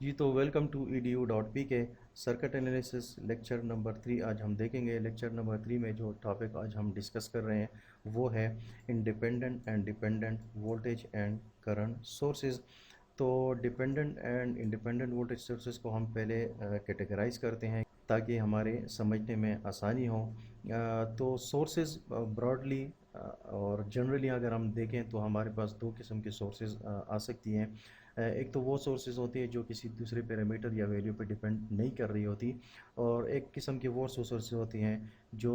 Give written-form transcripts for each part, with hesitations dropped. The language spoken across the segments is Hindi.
जी तो welcome to edu.pk circuit analysis lecture number 3 आज हम देखेंगे। लेक्चर नंबर 3 में जो टॉपिक आज हम डिस्कस कर रहे हैं वो है independent and dependent voltage and current sources. तो dependent and independent voltage sources को हम पहले कैटेगराइज करते हैं ताकि हमारे समझने में आसानी हो। तो सोर्सेज ब्रॉडली और जनरली अगर हम देखें तो हमारे पास दो किस्म के सोर्सेज आ सकती हैं। एक तो वो सोर्सेज होती है जो किसी दूसरे पैरामीटर या वैल्यू पे डिपेंड नहीं कर रही होती, और एक किस्म की वो सोर्सेज होती हैं जो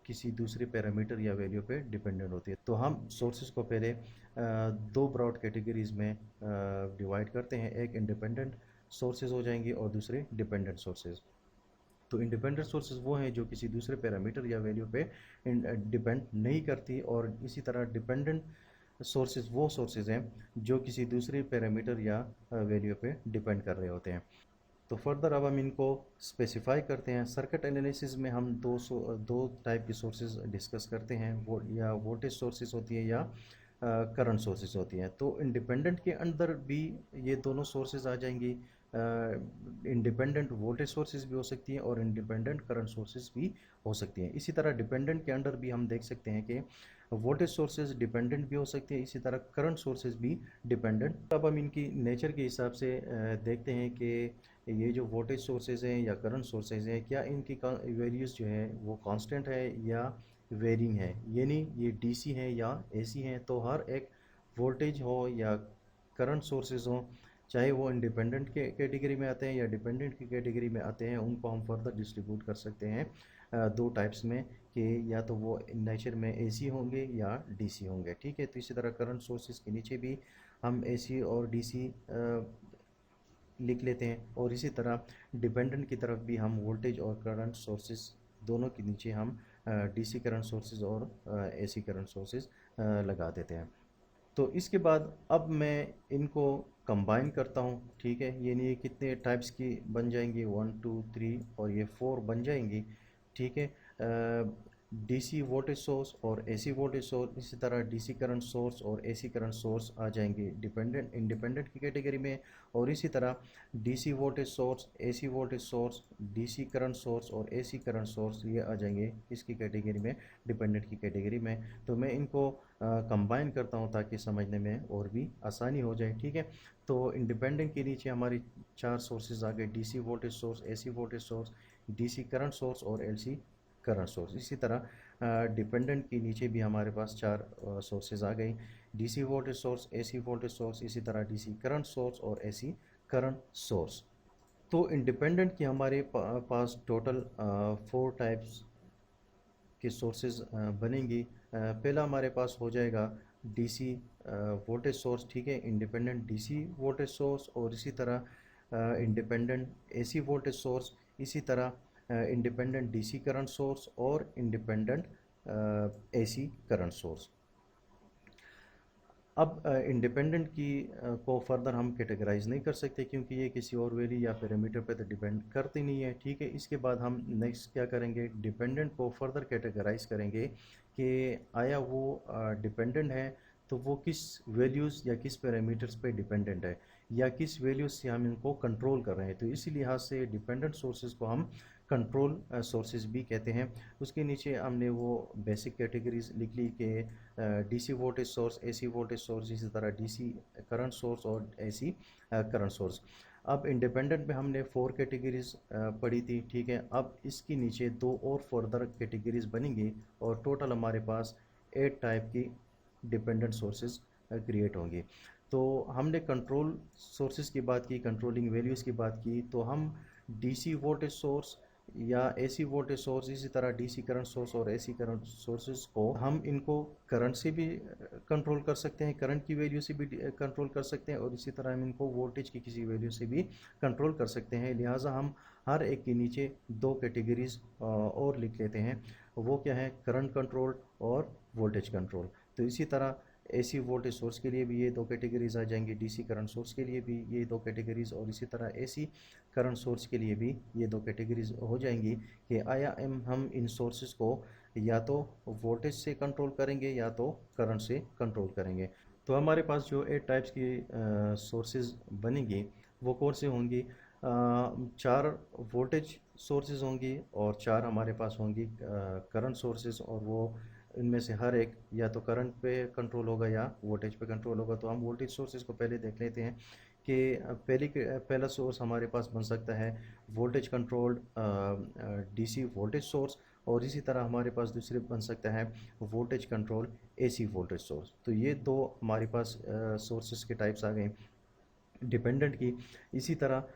किसी दूसरे पैरामीटर या वैल्यू पे डिपेंडेंट होती है। तो हम सोर्सेज को पहले दो ब्रॉड कैटेगरीज में डिवाइड करते हैं। एक इंडिपेंडेंट सोर्सेज हो जाएंगे और दूसरे डिपेंडेंट सोर्सेज। तो इंडिपेंडेंट सोर्सेज वो हैं जो किसी दूसरे पैरामीटर या वैल्यू पे डिपेंड नहीं करती, और इसी तरह डिपेंडेंट सोर्सेज वो सोर्सेज हैं जो किसी दूसरे पैरामीटर या वैल्यू पे डिपेंड कर रहे होते हैं। तो फर्दर अब हम इनको स्पेसिफाई करते हैं। सर्किट एनालिसिस में हम दो टाइप के सोर्सेज डिस्कस करते हैं, वो या वोल्टेज सोर्सेज होती है या करंट सोर्सेज होती हैं। तो इंडिपेंडेंट के अंदर भी ये दोनों सोर्सेज आ जाएंगी। इंडिपेंडेंट वोल्टेज सोर्सेज भी हो सकती हैं और इंडिपेंडेंट करंट सोर्सेज भी हो सकती हैं। इसी तरह डिपेंडेंट के अंदर भी हम देख सकते हैं कि वोल्टेज सोर्सेज डिपेंडेंट भी हो सकते हैं, इसी तरह करंट सोर्सेज भी डिपेंडेंट। अब हम इनकी नेचर के हिसाब से देखते हैं कि ये जो वोल्टेज सोर्सेज हैं या करंट सोर्सेज हैं, क्या इनकी वैल्यूज़ जो है वो कांस्टेंट है या वेरिंग है, यानी ये डीसी हैं या एसी हैं। तो हर एक वोल्टेज हो या करंट सोर्सेज हो, चाहे वो इंडिपेंडेंट के कैटेगरी में आते हैं या डिपेंडेंट की कैटेगरी में आते हैं, उनको हम फर्दर डिस्ट्रीब्यूट कर सकते हैं दो टाइप्स में, कि या तो वो नेचर में एसी होंगे या डीसी होंगे। ठीक है, तो इसी तरह करंट सोर्सेज के नीचे भी हम एसी और डीसी लिख लेते हैं, और इसी तरह डिपेंडेंट की तरफ भी हम वोल्टेज और करंट सोर्सेज दोनों के नीचे हम डीसी करंट सोर्सेज और एसी करंट सोर्सेज लगा देते हैं। तो इसके बाद अब मैं इनको कंबाइन करता हूँ। ठीक है, ये नहीं कितने टाइप्स की बन जाएंगी, 1 2 3 और ये 4 बन जाएंगी। ठीक है, डीसी वोल्टेज सोर्स और एसी वोल्टेज सोर्स, इसी तरह डीसी करंट सोर्स और एसी करंट सोर्स आ जाएंगे डिपेंडेंट इंडिपेंडेंट की कैटेगरी में, और इसी तरह DC voltage source, AC voltage source, DC current source और एसी करंट सोर्स ये आ जाएंगे इसकी कैटेगरी में, डिपेंडेंट की कैटेगरी में। तो मैं इनको कंबाइन करता हूँ ताकि समझने में और भी आसानी हो जाए। ठीक है, तो इंडिपेंडेंट के नीचे हमारी चार सोर्सेज आ गए, DC voltage source, AC voltage source, DC current source और एलसी करंट सोर्स। इसी तरह डिपेंडेंट के नीचे भी हमारे पास चार सोर्सेज आ गई, DC voltage source, AC voltage source, इसी तरह डीसी करंट सोर्स और एसी करंट सोर्स। तो इंडिपेंडेंट की हमारे पास टोटल 4 टाइप्स के सोर्सेज बनेंगी। पहला हमारे पास हो जाएगा डीसी वोल्टेज सोर्स। ठीक है, इंडिपेंडेंट डीसी वोल्टेज सोर्स, और इसी तरह इंडिपेंडेंट एसी वोल्टेज सोर्स, इसी तरह इंडिपेंडेंट डीसी करंट सोर्स और इंडिपेंडेंट एसी करंट सोर्स। अब इंडिपेंडेंट की को फर्दर हम कैटेगराइज नहीं कर सकते क्योंकि ये किसी और वेरी या पैरामीटर पे तो डिपेंड करती नहीं है। ठीक है, इसके बाद हम नेक्स्ट क्या करेंगे, डिपेंडेंट को फर्दर कैटेगराइज करेंगे कि आया वो डिपेंडेंट है तो वो किस वैल्यूज़ या किस पैरामीटर्स पे डिपेंडेंट है, या किस वैल्यूज़ से हम इनको कंट्रोल कर रहे हैं। तो इसी लिहाज से डिपेंडेंट सोर्सेज को हम कंट्रोल सोर्सेज भी कहते हैं। उसके नीचे हमने वो बेसिक कैटेगरीज लिख ली कि DC voltage source, AC voltage source, इसी तरह डीसी करंट सोर्स और एसी करंट सोर्स। अब इंडिपेंडेंट में हमने 4 कैटेगरीज पढ़ी थी। ठीक है, अब इसके नीचे दो और फर्दर कैटेगरीज बनेंगी और टोटल हमारे पास 8 टाइप की डिपेंडेंट सोर्सेज क्रिएट होंगी। तो हमने कंट्रोल सोर्सेज की बात की, कंट्रोलिंग वैल्यूज़ की बात की, तो हम डीसी वोल्टेज सोर्स या एसी वोल्टेज सोर्स, इसी तरह डीसी करंट सोर्स और एसी करंट सोर्सेज को हम इनको करंट से भी कंट्रोल कर सकते हैं, करंट की वैल्यू से भी कंट्रोल कर सकते हैं, और इसी तरह हम इनको वोल्टेज की किसी वैल्यू से भी कंट्रोल कर सकते हैं। लिहाजा हम हर एक के नीचे दो कैटेगरीज और लिख लेते हैं, वो क्या है, करंट कंट्रोल और वोल्टेज कंट्रोल। तो इसी तरह एसी वोल्टेज सोर्स के लिए भी ये दो कैटेगरीज आ जाएंगी, डीसी करंट सोर्स के लिए भी ये दो कैटेगरीज, और इसी तरह एसी करंट सोर्स के लिए भी ये दो कैटेगरीज हो जाएंगी कि आया हम इन सोर्सेज को या तो वोल्टेज से कंट्रोल करेंगे या तो करंट से कंट्रोल करेंगे। तो हमारे पास जो 8 टाइप्स की सोर्सेज बनेंगी, वो कौन सी होंगी? 4 वोल्टेज सोर्सेज होंगी और 4 हमारे पास होंगी करंट सोर्सेज, और वो इनमें से हर एक या तो करंट पे कंट्रोल होगा या वोल्टेज पे कंट्रोल होगा। तो हम वोल्टेज सोर्सेज को पहले देख लेते हैं कि पहला सोर्स हमारे पास बन सकता है voltage controlled DC voltage source, और इसी तरह हमारे पास दूसरे बन सकता है voltage control AC voltage source. तो ये दो हमारे पास सोर्सेज के टाइप्स आ गए डिपेंडेंट की। इसी तरह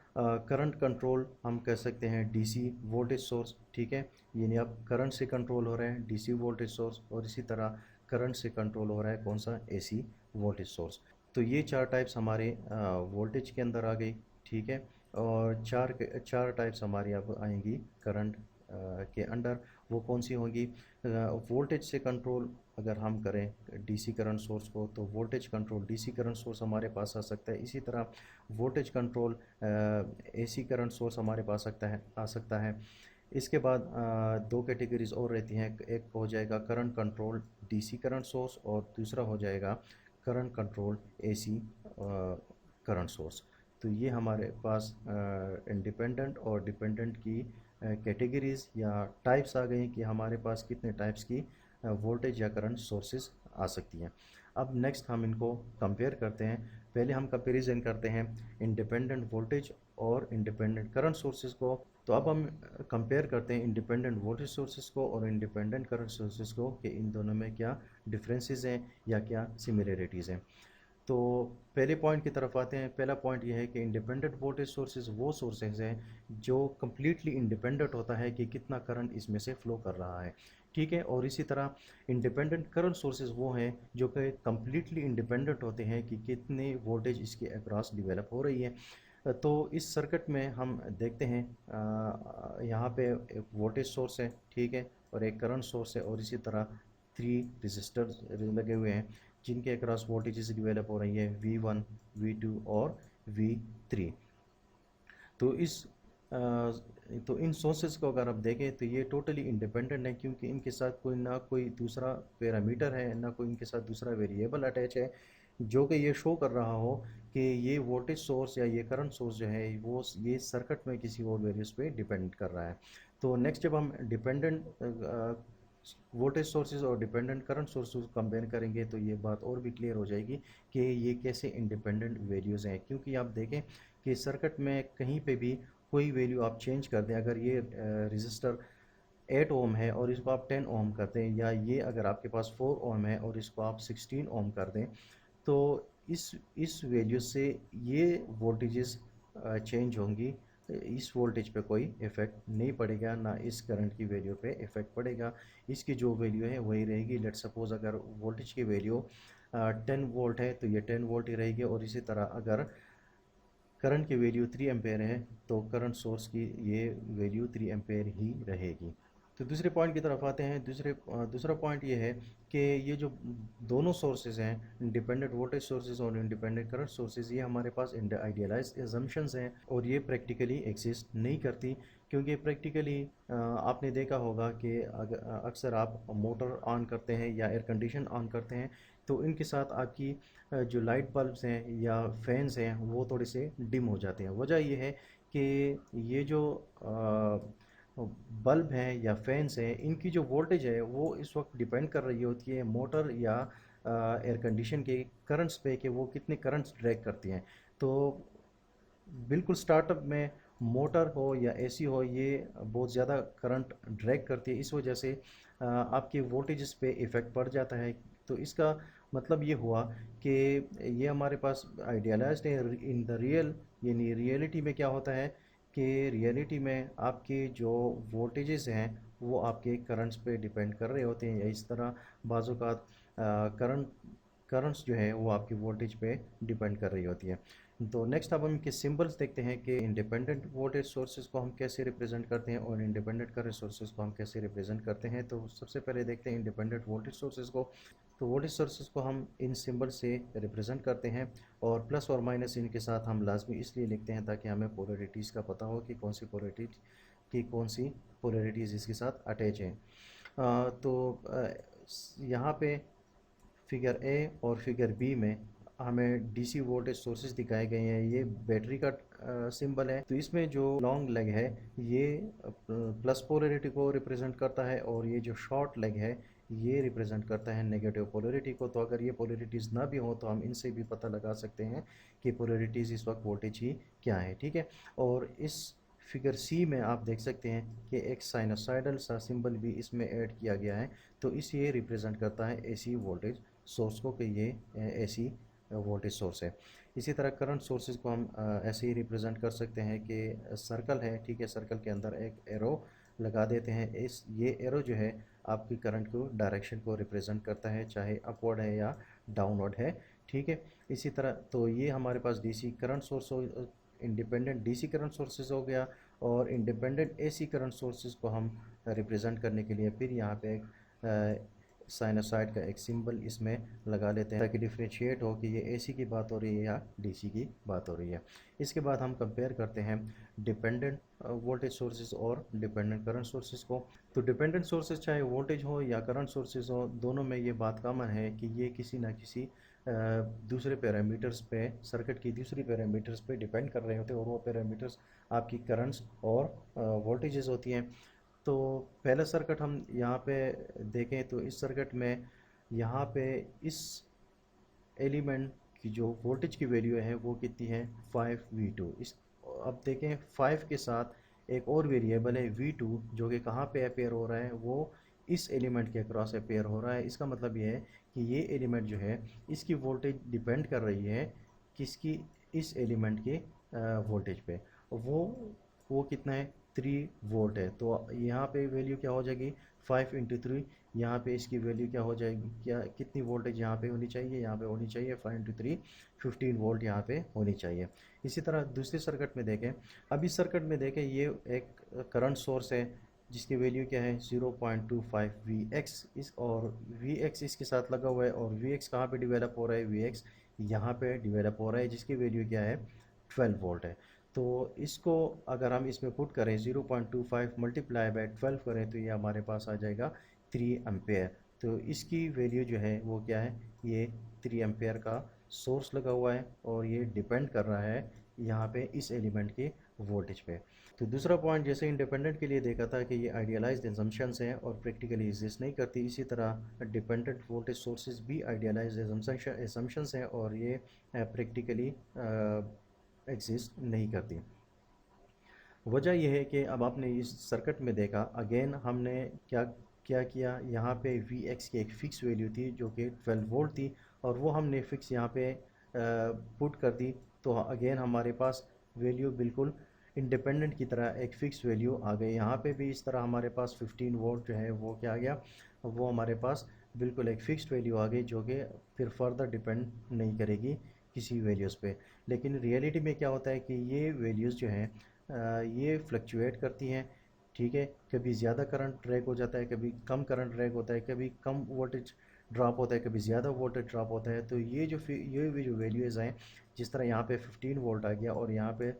करंट कंट्रोल हम कह सकते हैं डीसी वोल्टेज सोर्स, ठीक है, यानी अब करंट से कंट्रोल हो रहे हैं डीसी वोल्टेज सोर्स, और इसी तरह करंट से कंट्रोल हो रहा है कौन सा? AC voltage source. तो ये 4 टाइप्स हमारे वोल्टेज के अंदर आ गई, ठीक है, और चार टाइप्स हमारी अब आएंगी करंट के अंडर। वो कौन सी होंगी? वोल्टेज से कंट्रोल अगर हम करें डीसी करंट सोर्स को, तो voltage control DC current source हमारे पास आ सकता है। इसी तरह voltage control AC current source हमारे पास आ सकता है। इसके बाद दो कैटेगरीज और रहती हैं, एक हो जाएगा current control DC current source, और दूसरा हो जाएगा current control AC current source. तो ये हमारे पास इंडिपेंडेंट और डिपेंडेंट की कैटेगरीज या टाइप्स आ गई कि हमारे पास कितने टाइप्स की वोल्टेज या करंट सोर्सेज आ सकती हैं। अब नेक्स्ट हम इनको कंपेयर करते हैं। पहले हम कंपैरिजन करते हैं इंडिपेंडेंट वोल्टेज और इंडिपेंडेंट करंट सोर्सेज को। तो अब हम कंपेयर करते हैं इंडिपेंडेंट वोल्टेज सोर्सेज को और इंडिपेंडेंट करंट सोर्सेज को कि इन दोनों में क्या डिफरेंसेस हैं या क्या सिमिलरिटीज़ हैं। तो पहले पॉइंट की तरफ आते हैं। पहला पॉइंट यह है कि इंडिपेंडेंट वोल्टेज सोर्सेज वो सोर्सेज हैं जो कम्प्लीटली इंडिपेंडेंट होता है कि कितना करंट इसमें से फ्लो कर रहा है, ठीक है। और इसी तरह इंडिपेंडेंट करंट सोर्सेज वो हैं जो कि कम्प्लीटली इंडिपेंडेंट होते हैं कि कितनी वोल्टेज इसके अक्रॉस डिवेलप हो रही है। तो इस सर्किट में हम देखते हैं यहाँ पे एक वोल्टेज सोर्स है, ठीक है, और एक करंट सोर्स है, और इसी तरह 3 रजिस्टर्स लगे हुए हैं जिनके अक्रॉस वोल्टेजेस डिवेलप हो रही है V1, V2 और V3। तो इस अ, तो इन सोर्सेज को अगर आप देखें तो ये टोटली इंडिपेंडेंट है, क्योंकि इनके साथ कोई ना कोई दूसरा पैरामीटर है, ना कोई इनके साथ दूसरा वेरिएबल अटैच है जो कि ये शो कर रहा हो कि ये वोल्टेज सोर्स या ये करंट सोर्स जो है वो ये सर्किट में किसी और वेरिएबल्स पे डिपेंड कर रहा है। तो नेक्स्ट जब हम डिपेंडेंट वोल्टेज सोर्सेज और डिपेंडेंट करंट सोर्सेज कंपेयर करेंगे तो ये बात और भी क्लियर हो जाएगी कि ये कैसे इंडिपेंडेंट वैल्यूज़ हैं। क्योंकि आप देखें कि सर्किट में कहीं पे भी कोई वैल्यू आप चेंज कर दें, अगर ये रजिस्टर 8 ओम है और इसको आप 10 ओम कर दें, या ये अगर आपके पास 4 ओम है और इसको आप 16 ओम कर दें, तो इस वैल्यू से ये वोल्टेजेस चेंज होंगी। इस वोल्टेज पे कोई इफ़ेक्ट नहीं पड़ेगा, ना इस करंट की वैल्यू पे इफ़ेक्ट पड़ेगा। इसकी जो वैल्यू है वही रहेगी। लेट सपोज अगर वोल्टेज की वैल्यू 10 वोल्ट है तो ये 10 वोल्ट ही रहेगी, और इसी तरह अगर करंट की वैल्यू 3 एम्पेयर है तो करंट सोर्स की ये वैल्यू 3 एम्पेयर ही रहेगी। तो दूसरे पॉइंट की तरफ आते हैं। दूसरा पॉइंट ये है कि ये जो दोनों सोर्सेज हैं, इंडिपेंडेंट वोल्टेज सोर्सेज और इंडिपेंडेंट करंट सोर्सेज, ये हमारे पास आइडियलाइज्ड एजम्पशंस हैं और ये प्रैक्टिकली एग्जिस्ट नहीं करती। क्योंकि प्रैक्टिकली आपने देखा होगा कि अक्सर आप मोटर ऑन करते हैं या एयर कंडीशन ऑन करते हैं तो इनके साथ आपकी जो लाइट बल्ब्स हैं या फैंस हैं वो थोड़े से डिम हो जाते हैं। वजह ये है कि ये जो बल्ब हैं या फैंस हैं इनकी जो वोल्टेज है वो इस वक्त डिपेंड कर रही होती है मोटर या एयर कंडीशन के करंट्स पे कि वो कितने करंट्स ड्रैग करती हैं। तो बिल्कुल स्टार्टअप में मोटर हो या एसी हो ये बहुत ज़्यादा करंट ड्रैग करती है, इस वजह से आपके वोल्टेजेस पे इफ़ेक्ट पड़ जाता है। तो इसका मतलब ये हुआ कि ये हमारे पास आइडियलाइज्ड है। इन द रियल यानी रियलिटी में क्या होता है कि रियलिटी में आपके जो वोल्टेजेस हैं वो आपके करंट्स पे डिपेंड कर रहे होते हैं, या इस तरह बाज़ करंट्स जो है वो आपकी वोल्टेज पे डिपेंड कर रही होती है। तो नेक्स्ट अब हम इनके सिंबल्स देखते हैं कि इंडिपेंडेंट वोल्टेज सोर्सेज को हम कैसे रिप्रेजेंट करते हैं और इंडिपेंडेंट करंट सोर्सेज को हम कैसे रिप्रेजेंट करते हैं। तो सबसे पहले देखते हैं इंडिपेंडेंट वोल्टेज सोर्सेज को। तो वोल्टेज सोर्सेज को हम इन सिंबल से रिप्रेजेंट करते हैं, और प्लस और माइनस इनके साथ हम लाजमी इसलिए लिखते हैं ताकि हमें पोलरिटीज़ का पता हो कि कौन सी पोलरिटीज़ इसके साथ अटैच हैं। यहाँ पे फिगर ए और फिगर बी में हमें डीसी वोल्टेज सोर्सेज दिखाए गए हैं। ये बैटरी का सिंबल है, तो इसमें जो लॉन्ग लेग है ये प्लस पोलैरिटी को रिप्रेजेंट करता है और ये जो शॉर्ट लेग है ये रिप्रेजेंट करता है नेगेटिव पोलैरिटी को। तो अगर ये पोलैरिटीज़ ना भी हो तो हम इनसे भी पता लगा सकते हैं कि पोलैरिटीज़ इस वक्त वोल्टेज ही क्या है, ठीक है। और इस फिगर सी में आप देख सकते हैं कि एक साइनोसाइडल सा सिंबल भी इसमें ऐड किया गया है, तो इस ये रिप्रेजेंट करता है एसी वोल्टेज सोर्स को, कि ये एसी वोल्टेज सोर्स है। इसी तरह करंट सोर्सेज को हम ऐसे ही रिप्रेजेंट कर सकते हैं कि सर्कल है, ठीक है, सर्कल के अंदर एक एरो लगा देते हैं। इस ये एरो जो है आपकी करंट को डायरेक्शन को रिप्रेजेंट करता है, चाहे अपवर्ड है या डाउनवर्ड है, ठीक है। इसी तरह तो ये हमारे पास डीसी करंट सोर्स हो, इंडिपेंडेंट डीसी करंट सोर्सेज हो गया। और इंडिपेंडेंट एसी करंट सोर्सेज को हम रिप्रेजेंट करने के लिए फिर यहाँ पे एक साइनोसाइड का एक सिंबल इसमें लगा लेते हैं ताकि डिफ्रेंशिएट हो कि ये एसी की बात हो रही है या डीसी की बात हो रही है। इसके बाद हम कंपेयर करते हैं डिपेंडेंट वोल्टेज सोर्सेज और डिपेंडेंट करंट सोर्सेज को। तो डिपेंडेंट सोर्सेज चाहे वोल्टेज हो या करंट सोर्सेज हो, दोनों में ये बात कॉमन है कि ये किसी ना किसी दूसरे पैरामीटर्स पे, सर्किट की दूसरी पैरामीटर्स पे डिपेंड कर रहे होते हैं और वो पैरामीटर्स आपकी करंट्स और वोल्टेजेस होती हैं। तो पहला सर्किट हम यहाँ पे देखें तो इस सर्किट में यहाँ पे इस एलिमेंट की जो वोल्टेज की वैल्यू है वो कितनी है 5V2। इस अब देखें 5 के साथ एक और वेरिएबल है V2 जो कि कहाँ पे अपेयर हो रहा है, वो इस एलिमेंट के अक्रॉस अपेयर हो रहा है। इसका मतलब ये है कि ये एलिमेंट जो है इसकी वोल्टेज डिपेंड कर रही है किसकी, इस एलिमेंट के वोल्टेज पे। वो कितना है 3 वोल्ट है। तो यहाँ पे वैल्यू क्या हो जाएगी 5 इंटू 3, यहाँ पे इसकी वैल्यू क्या हो जाएगी, क्या कितनी वोल्टेज यहाँ पे होनी चाहिए, यहाँ पे होनी चाहिए 5 इंटू 3 15 वोल्ट यहाँ पे होनी चाहिए। इसी तरह दूसरे सर्किट में देखें, अब इस सर्किट में देखें ये एक करंट सोर्स है जिसकी वैल्यू क्या है 0.25 Vx, इस और Vx इसके साथ लगा हुआ है और Vx कहाँ पे डिवेलप हो रहा है, Vx यहाँ पे डिवेलप हो रहा है जिसकी वैल्यू क्या है 12 वोल्ट है। तो इसको अगर हम इसमें पुट करें 0.25 मल्टीप्लाई बाय 12 करें तो ये हमारे पास आ जाएगा 3 एम्पेयर। तो इसकी वैल्यू जो है वो क्या है, ये 3 एम्पेयर का सोर्स लगा हुआ है और ये डिपेंड कर रहा है यहाँ पे इस एलिमेंट के वोल्टेज पे। तो दूसरा पॉइंट जैसे इंडिपेंडेंट के लिए देखा था कि ये आइडियलाइज्ड एजम्पशंस हैं और प्रैक्टिकली एग्जिस्ट नहीं करती, इसी तरह डिपेंडेंट वोल्टेज सोर्सेज भी आइडियलाइज्ड एजम्पशंस हैं और ये प्रैक्टिकली एग्जिस्ट नहीं करती। वजह यह है कि अब आपने इस सर्किट में देखा, अगेन हमने क्या क्या किया, यहाँ पे Vx की एक फ़िक्स वैल्यू थी जो कि 12 वोल्ट थी और वो हमने फ़िक्स यहाँ पे पुट कर दी। तो अगेन हमारे पास वैल्यू बिल्कुल इंडिपेंडेंट की तरह एक फ़िक्स वैल्यू आ गई। यहाँ पे भी इस तरह हमारे पास 15 वोल्ट जो है वो क्या आ गया, वो हमारे पास बिल्कुल एक फ़िक्स्ड वैल्यू आ गई जो कि फिर फर्दर डिपेंड नहीं करेगी किसी वैल्यूज़ पे। लेकिन रियलिटी में क्या होता है कि ये वैल्यूज़ जो हैं ये फ्लक्चुएट करती हैं, ठीक है। कभी ज़्यादा करंट ड्रैग हो जाता है, कभी कम करंट ड्रैग होता है, कभी कम वोल्टेज ड्रॉप होता है, कभी ज़्यादा वोल्टेज ड्रॉप होता है। तो ये भी जो वैल्यूज़ हैं, जिस तरह यहाँ पे 15 वोल्ट आ गया और यहाँ पे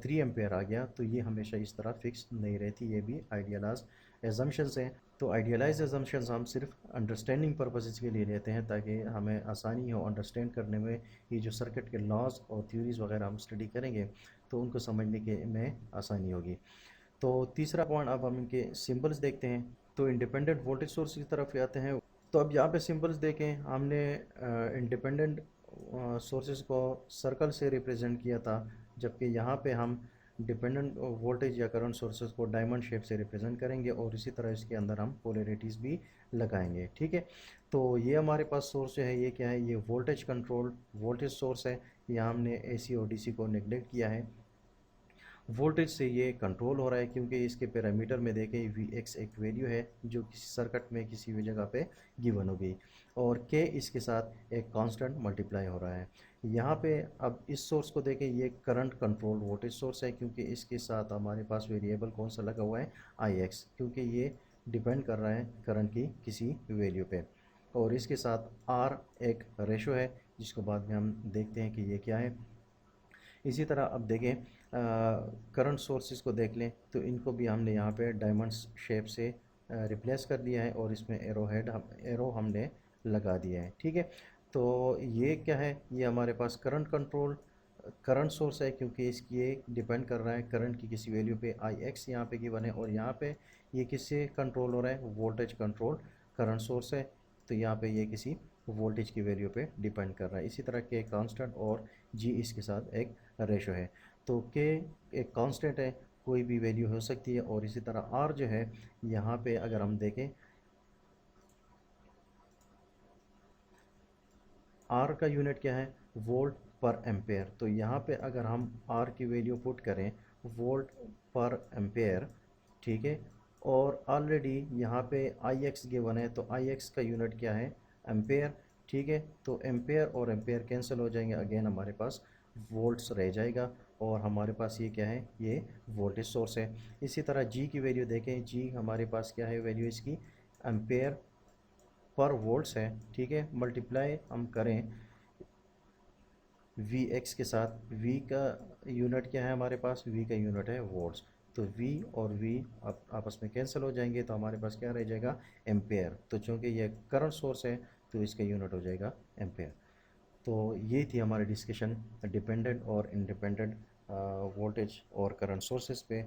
3 एम्पेयर आ गया, तो ये हमेशा इस तरह फिक्स नहीं रहती, ये भी आइडियलाइज एजम्पशंस हैं। तो आइडियलाइज एजम्पशंस हम सिर्फ अंडरस्टैंडिंग पर्पसेस के लिए लेते हैं ताकि हमें आसानी हो अंडरस्टैंड करने में। ये जो सर्किट के लॉज और थ्योरीज़ वगैरह हम स्टडी करेंगे तो उनको समझने के में आसानी होगी। तो तीसरा पॉइंट, अब हम इनके सिंबल्स देखते हैं। तो इंडिपेंडेंट वोल्टेज सोर्स की तरफ आते हैं। तो अब यहाँ पे सिंबल्स देखें, हमने इंडिपेंडेंट सोर्सेज को सर्कल से रिप्रेजेंट किया था, जबकि यहाँ पे हम डिपेंडेंट वोल्टेज या करंट सोर्सेज को डायमंड शेप से रिप्रेजेंट करेंगे और इसी तरह इसके अंदर हम पोलैरिटीज़ भी लगाएंगे, ठीक है। तो ये हमारे पास सोर्स जो है ये क्या है, ये वोल्टेज कंट्रोल वोल्टेज सोर्स है। यहाँ हमने एसी और डीसी को नेगलेक्ट किया है। वोल्टेज से ये कंट्रोल हो रहा है क्योंकि इसके पैरामीटर में देखें Vx एक वैल्यू है जो किसी सर्किट में किसी भी जगह पे गिवन हो गई और K इसके साथ एक कांस्टेंट मल्टीप्लाई हो रहा है। यहाँ पे अब इस सोर्स को देखें, ये करंट कंट्रोल वोल्टेज सोर्स है क्योंकि इसके साथ हमारे पास वेरिएबल कौन सा लगा हुआ है Ix, क्योंकि ये डिपेंड कर रहा है करंट की किसी वैल्यू पे। और इसके साथ R एक रेशो है जिसको बाद में हम देखते हैं कि ये क्या है। इसी तरह अब देखें करंट सोर्सेज को देख लें तो इनको भी हमने यहाँ पे डायमंड शेप से रिप्लेस कर दिया है और इसमें एरो हमने लगा दिया है, ठीक है। तो ये क्या है, ये हमारे पास करंट कंट्रोल करंट सोर्स है क्योंकि इसकी ये डिपेंड कर रहा है करंट की किसी वैल्यू पे, आई एक्स यहाँ पे गिवन है, और यहाँ पे ये किससे कंट्रोल हो रहा है, वोल्टेज कंट्रोल करंट सोर्स है, तो यहाँ पे ये किसी वोल्टेज की वैल्यू पे डिपेंड कर रहा है। इसी तरह के कांस्टेंट और जी इसके साथ एक रेशो है, तो के एक कांस्टेंट है, कोई भी वैल्यू हो सकती है, और इसी तरह आर जो है यहाँ पे अगर हम देखें, आर का यूनिट क्या है, वोल्ट पर एम्पेयर, तो यहाँ पे अगर हम आर की वैल्यू पुट करें वोल्ट पर एम्पेयर, ठीक है, और ऑलरेडी यहाँ पे आई एक्स गिवन है, तो आई एक्स का यूनिट क्या है, एम्पेयर, ठीक है, तो एम्पेयर और एम्पेयर कैंसिल हो जाएंगे, अगेन हमारे पास वोल्ट्स रह जाएगा, और हमारे पास ये क्या है, ये वोल्टेज सोर्स है। इसी तरह जी की वैल्यू देखें, जी हमारे पास क्या है वैल्यू इसकी, एम्पेयर पर वोल्ट्स है, ठीक है, मल्टीप्लाई हम करें वी एक्स के साथ, वी का यूनिट क्या है हमारे पास, वी का यूनिट है वोल्ट्स, तो वी और वी आपस में कैंसिल हो जाएंगे, तो हमारे पास क्या रह जाएगा, एम्पेयर, तो चूँकि ये करंट सोर्स है तो इसका यूनिट हो जाएगा एम्पेयर। तो ये थी हमारी डिस्कशन डिपेंडेंट और इंडिपेंडेंट वोल्टेज और करंट सोर्सेज पे।